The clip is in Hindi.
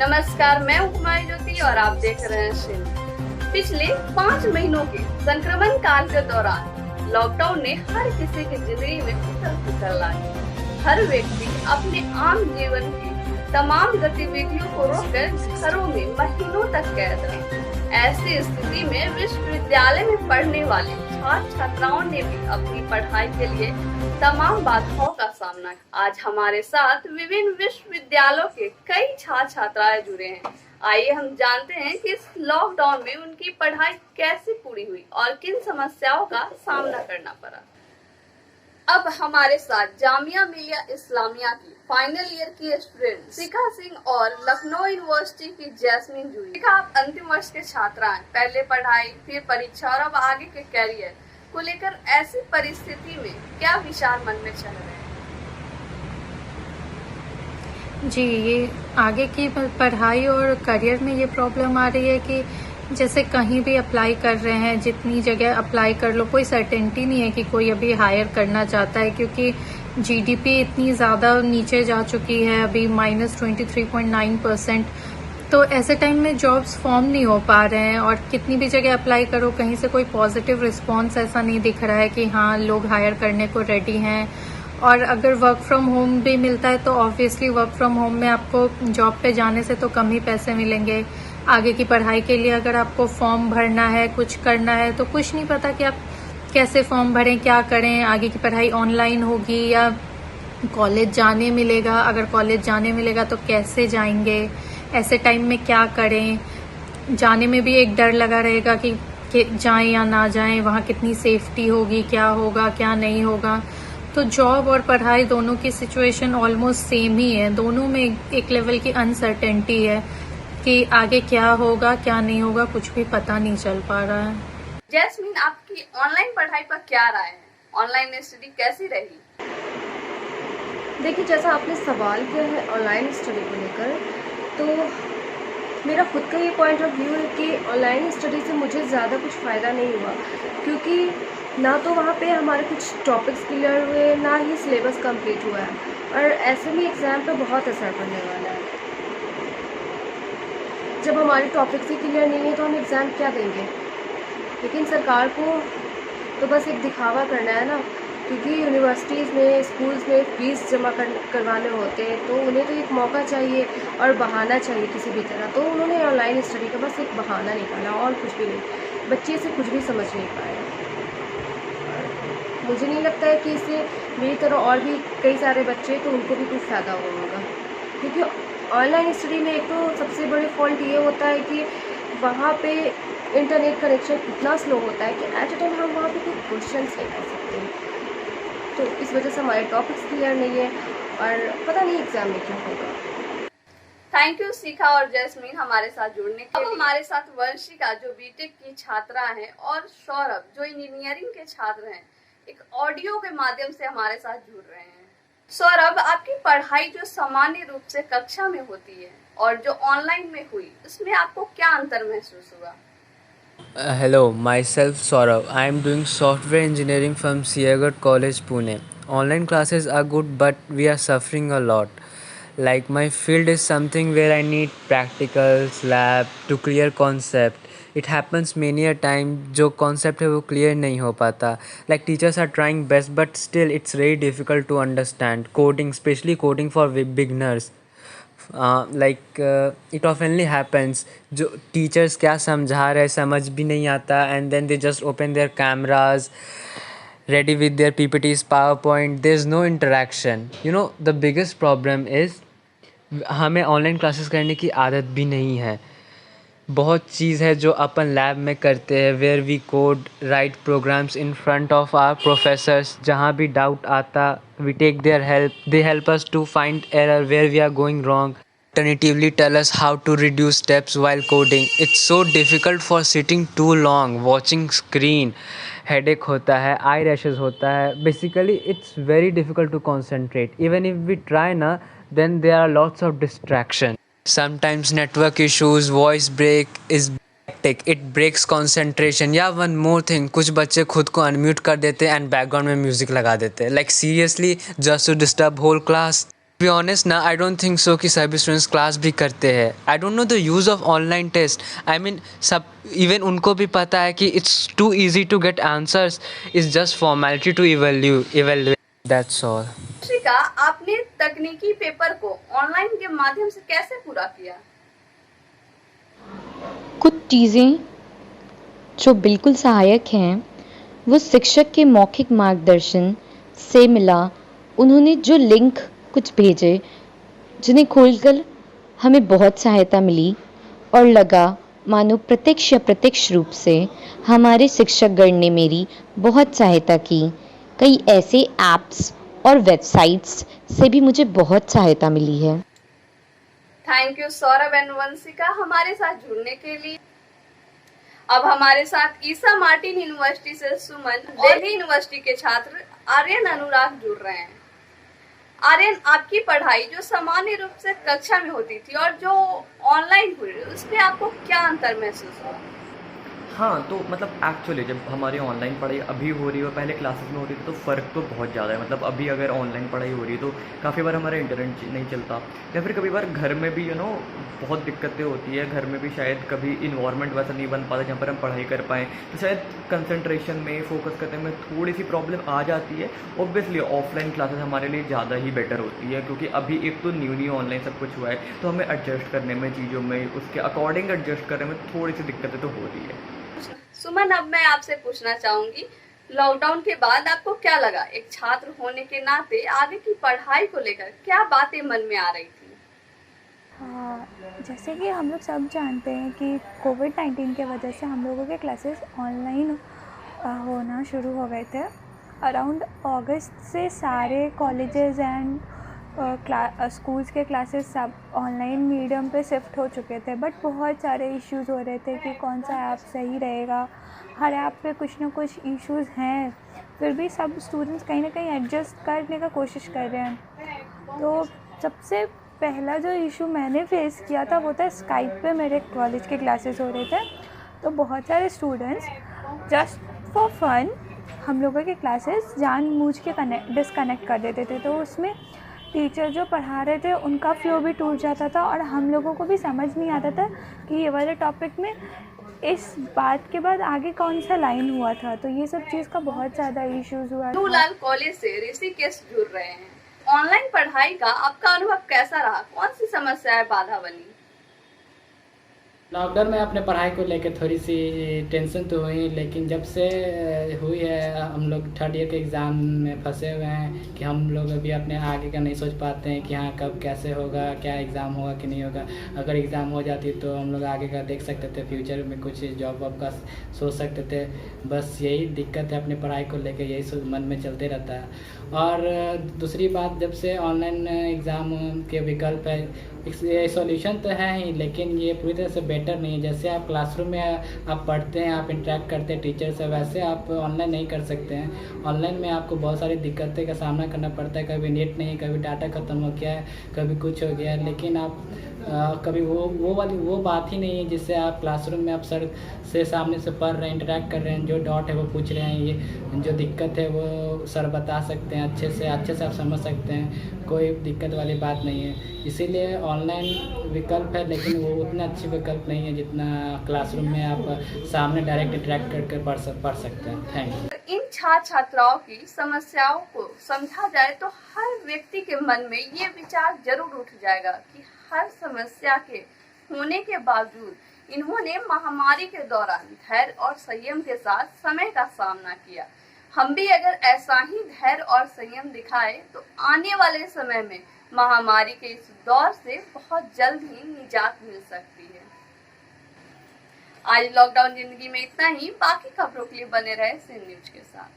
नमस्कार, मैं हूँ कुमारी ज्योति और आप देख रहे हैं शिल्प। पिछले 5 महीनों के संक्रमण काल के दौरान लॉकडाउन ने हर किसी की जिंदगी में उथल-पुथल लाई। हर व्यक्ति अपने आम जीवन की तमाम गतिविधियों को रोककर घरों में महीनों तक कैद रहे। ऐसी स्थिति में विश्वविद्यालय में पढ़ने वाले छात्र छात्राओं ने भी अपनी पढ़ाई के लिए तमाम बाधाओं का सामना किया। आज हमारे साथ विभिन्न विश्वविद्यालयों के कई छात्र छात्राएं जुड़े हैं। आइए हम जानते हैं कि इस लॉकडाउन में उनकी पढ़ाई कैसे पूरी हुई और किन समस्याओं का सामना करना पड़ा। अब हमारे साथ जामिया मिलिया इस्लामिया की फाइनल ईयर की स्टूडेंट शिखा सिंह और लखनऊ यूनिवर्सिटी की जैस्मीन जुड़ी। शिखा, आप अंतिम वर्ष के छात्रा हैं। पहले पढ़ाई, फिर परीक्षा और अब आगे के कैरियर को लेकर ऐसी परिस्थिति में क्या विचार मन में चल रहे हैं? जी, ये आगे की पढ़ाई और करियर में ये प्रॉब्लम आ रही है कि जैसे कहीं भी अप्लाई कर रहे हैं, जितनी जगह अप्लाई कर लो, कोई सर्टेनिटी नहीं है कि कोई अभी हायर करना चाहता है, क्योंकि जीडीपी इतनी ज़्यादा नीचे जा चुकी है, अभी -23.9%। तो ऐसे टाइम में जॉब्स फॉर्म नहीं हो पा रहे हैं और कितनी भी जगह अप्लाई करो, कहीं से कोई पॉजिटिव रिस्पॉन्स ऐसा नहीं दिख रहा है कि हाँ लोग हायर करने को रेडी हैं। और अगर वर्क फ्रॉम होम भी मिलता है तो ऑब्वियसली वर्क फ्रॉम होम में आपको जॉब पे जाने से तो कम ही पैसे मिलेंगे। आगे की पढ़ाई के लिए अगर आपको फॉर्म भरना है, कुछ करना है, तो कुछ नहीं पता कि आप कैसे फॉर्म भरें, क्या करें। आगे की पढ़ाई ऑनलाइन होगी या कॉलेज जाने मिलेगा, अगर कॉलेज जाने मिलेगा तो कैसे जाएंगे, ऐसे टाइम में क्या करें। जाने में भी एक डर लगा रहेगा कि जाएं या ना जाएं, वहाँ कितनी सेफ्टी होगी, क्या होगा क्या नहीं होगा। तो जॉब और पढ़ाई दोनों की सिचुएशन ऑलमोस्ट सेम ही है। दोनों में एक लेवल की अनसर्टेनिटी है कि आगे क्या होगा क्या नहीं होगा, कुछ भी पता नहीं चल पा रहा है। जैस्मीन, आपकी ऑनलाइन पढ़ाई पर क्या राय है? ऑनलाइन स्टडी कैसी रही? देखिए, जैसा आपने सवाल किया है ऑनलाइन स्टडी को लेकर, तो मेरा खुद का ये पॉइंट ऑफ व्यू है कि ऑनलाइन स्टडी से मुझे ज़्यादा कुछ फ़ायदा नहीं हुआ, क्योंकि ना तो वहाँ पे हमारे कुछ टॉपिक्स क्लियर हुए, ना ही सिलेबस कंप्लीट हुआ है, और ऐसे में एग्ज़ाम पे बहुत असर पड़ने वाला है। जब हमारे टॉपिक्स ही क्लियर नहीं है तो हम एग्ज़ाम क्या देंगे? लेकिन सरकार को तो बस एक दिखावा करना है ना, क्योंकि यूनिवर्सिटीज़ में, स्कूल्स में फ़ीस जमा करवाने होते हैं, तो उन्हें तो एक मौका चाहिए और बहाना चाहिए किसी भी तरह। तो उन्होंने ऑनलाइन स्टडी का बस एक बहाना निकाला और कुछ भी नहीं। बच्चे से कुछ भी समझ नहीं पाए। मुझे नहीं लगता है कि इससे मेरी तरह और भी कई सारे बच्चे, तो उनको भी कुछ फ़ायदा होगा, क्योंकि ऑनलाइन स्टडी में एक तो सबसे बड़ी फॉल्ट ये होता है कि वहाँ पे इंटरनेट कनेक्शन इतना स्लो होता है कि एट अ टाइम हम वहाँ पे कोई क्वेश्चंस नहीं कर सकते। तो इस वजह से हमारे टॉपिक्स क्लियर नहीं है और पता नहीं एग्जाम में क्या होगा। थैंक यू शिखा और जैस्मीन हमारे साथ जुड़ने के लिए। हमारे साथ वंशिका जो बीटेक की छात्रा हैं और सौरभ जो इंजीनियरिंग के छात्र हैं, एक ऑडियो के माध्यम से हमारे साथ जुड़ रहे हैं। सौरभ, आपकी पढ़ाई जो सामान्य रूप से कक्षा में होती है और जो ऑनलाइन में हुई, उसमें आपको क्या अंतर महसूस हुआ? Hello, myself Saurav. I am doing software engineering from Siagat College, Pune. Online classes are good, but we are suffering a lot. Like my field is something where I need practicals, lab to clear concept. It happens many a time जो concept है वो clear नहीं हो पाता. Like teachers are trying best, but still it's very difficult to understand coding, especially coding for beginners. It oftenly happens जो टीचर्स क्या समझा रहे समझ भी नहीं आता, and then they just open their cameras ready with their PPTs, PowerPoint. There's no interaction. You know, the biggest problem is हमें ऑनलाइन क्लासेस करने की आदत भी नहीं है। बहुत चीज़ है जो अपन लैब में करते हैं, where we code, write programs in front of our professors. जहाँ भी डाउट आता, we take their help, they help us to find error where we are going wrong, alternatively tell us how to reduce steps while coding. It's so difficult for sitting too long watching screen. Headache होता है, eye rashes होता है. Basically it's very difficult to concentrate. Even if we try ना, then there are lots of distraction. Sometimes network issues, voice break is hectic. It breaks concentration. Yeah, one more thing, कुछ बच्चे खुद को unmute कर देते हैं and background में music लगा देते हैं. Like seriously, just to disturb whole class. Be honest ना, आई डोंट थिंक सो कि सभी स्टूडेंट्स क्लास भी करते हैं. I don't know the use of online test. I mean सब इवन उनको भी पता है कि it's too easy to get answers, it's just formality to evaluate. That's all. शिका, आपने तकनीकी पेपर को ऑनलाइन के माध्यम से कैसे पूरा किया? कुछ चीज़ें जो बिल्कुल सहायक हैं वो शिक्षक के मौखिक मार्गदर्शन से मिला. उन्होंने जो लिंक कुछ भेजे जिन्हें खोलकर हमें बहुत सहायता मिली और लगा मानो प्रत्यक्ष या प्रत्यक्ष रूप से हमारे शिक्षकगण ने मेरी बहुत सहायता की. कई ऐसे ऐप्स और वेबसाइट्स से भी मुझे बहुत सहायता मिली है. Thank you Saurabh and Vanshika हमारे साथ जुड़ने के लिए. अब हमारे साथ ईसा मार्टिन यूनिवर्सिटी से सुमन, दिल्ली यूनिवर्सिटी के छात्र आर्यन अनुराग जुड़ रहे हैं. आर्यन, आपकी पढ़ाई जो सामान्य रूप से कक्षा में होती थी और जो ऑनलाइन हुई, उसमें आपको क्या अंतर महसूस हुआ? हाँ, तो मतलब एक्चुअली जब हमारी ऑनलाइन पढ़ाई अभी हो रही है और पहले क्लासेस में होती थी तो फ़र्क तो बहुत ज़्यादा है. मतलब अभी अगर ऑनलाइन पढ़ाई हो रही है तो काफ़ी बार हमारा इंटरनेट नहीं चलता या फिर कभी बार घर में भी बहुत दिक्कतें होती है. घर में भी शायद कभी इन्वायरमेंट वैसा नहीं बन पाता जहाँ पर हम पढ़ाई कर पाएँ, तो शायद कंसंट्रेशन में फोकस करने में थोड़ी सी प्रॉब्लम आ जाती है. ऑब्वियसली ऑफलाइन क्लासेस हमारे लिए ज़्यादा ही बेटर होती है क्योंकि अभी एक तो न्यू ऑनलाइन सब कुछ हुआ है, तो हमें एडजस्ट करने में, चीज़ों में उसके अकॉर्डिंग एडजस्ट करने में थोड़ी सी दिक्कतें तो हो रही है. सुमन, अब मैं आपसे पूछना चाहूंगी, लॉकडाउन के बाद आपको क्या लगा? एक छात्र होने के नाते आगे की पढ़ाई को लेकर क्या बातें मन में आ रही थी? जैसे कि हम लोग सब जानते हैं कि कोविड-19 के वजह से हम लोगों के क्लासेस ऑनलाइन होना शुरू हो गए थे. अराउंड अगस्त से सारे कॉलेजेस एंड स्कूल्स के क्लासेस सब ऑनलाइन मीडियम पे शिफ्ट हो चुके थे. बट बहुत सारे इश्यूज़ हो रहे थे कि कौन सा ऐप सही रहेगा. हर ऐप पे कुछ ना कुछ इश्यूज़ हैं, फिर भी सब स्टूडेंट्स कहीं ना कहीं एडजस्ट करने का कोशिश कर रहे हैं. तो सबसे पहला जो इशू मैंने फेस किया था वो था स्काइप पे मेरे कॉलेज के क्लासेस हो रहे थे. तो बहुत सारे स्टूडेंट्स जस्ट फॉर फन हम लोगों के क्लासेस जानबूझ के डिसकनेक्ट कर देते थे. तो उसमें टीचर जो पढ़ा रहे थे उनका फ्लो भी टूट जाता था और हम लोगों को भी समझ नहीं आता था कि ये वाले टॉपिक में इस बात के बाद आगे कौन सा लाइन हुआ था. तो ये सब चीज़ का बहुत ज़्यादा इश्यूज़ हुआ. लाल कॉलेज से ऋषिकेश जुड़ रहे हैं. ऑनलाइन पढ़ाई का आपका अनुभव कैसा रहा? कौन सी समस्याएं बाधा बनी? लॉकडाउन में अपने पढ़ाई को लेकर थोड़ी सी टेंशन तो हुई, लेकिन जब से हुई है हम लोग थर्ड ईयर के एग्ज़ाम में फंसे हुए हैं कि हम लोग अभी अपने आगे का नहीं सोच पाते हैं कि हाँ कब कैसे होगा, क्या एग्ज़ाम होगा कि नहीं होगा. अगर एग्ज़ाम हो जाती तो हम लोग आगे का देख सकते थे, फ्यूचर में कुछ जॉब वॉब का सोच सकते थे. बस यही दिक्कत है अपनी पढ़ाई को लेकर, यही मन में चलते रहता है. और दूसरी बात, जब से ऑनलाइन एग्ज़ाम के विकल्प है, ये सॉल्यूशन तो है ही, लेकिन ये पूरी तरह से बेटर नहीं है. जैसे आप क्लासरूम में आप पढ़ते हैं, आप इंटरेक्ट करते हैं टीचर से, वैसे आप ऑनलाइन नहीं कर सकते हैं. ऑनलाइन में आपको बहुत सारी दिक्कतें का सामना करना पड़ता है. कभी नेट नहीं, कभी डाटा ख़त्म हो गया है, कभी कुछ हो गया है. लेकिन आप कभी वो बात ही नहीं है जिससे आप क्लासरूम में आप सर से सामने से पढ़ रहे हैं, इंटरेक्ट कर रहे हैं, जो डाउट है वो पूछ रहे हैं, ये जो दिक्कत है वो सर बता सकते हैं अच्छे से आप समझ सकते हैं. कोई दिक्कत वाली बात नहीं है. इसीलिए ऑनलाइन विकल्प है, लेकिन वो उतना अच्छी विकल्प नहीं है जितना क्लासरूम में आप सामने डायरेक्ट इंटरेक्ट करके पढ़ सकते हैं. Thank you. इन छात्र छात्राओं की समस्याओं को समझा जाए तो हर व्यक्ति के मन में ये विचार जरूर उठ जाएगा कि हर समस्या के होने के बावजूद इन्होंने महामारी के दौरान धैर्य और संयम के साथ समय का सामना किया. हम भी अगर ऐसा ही धैर्य और संयम दिखाए तो आने वाले समय में महामारी के इस दौर से बहुत जल्द ही निजात मिल सकती है. आज लॉकडाउन जिंदगी में इतना ही. बाकी खबरों के लिए बने रहे सी न्यूज के साथ.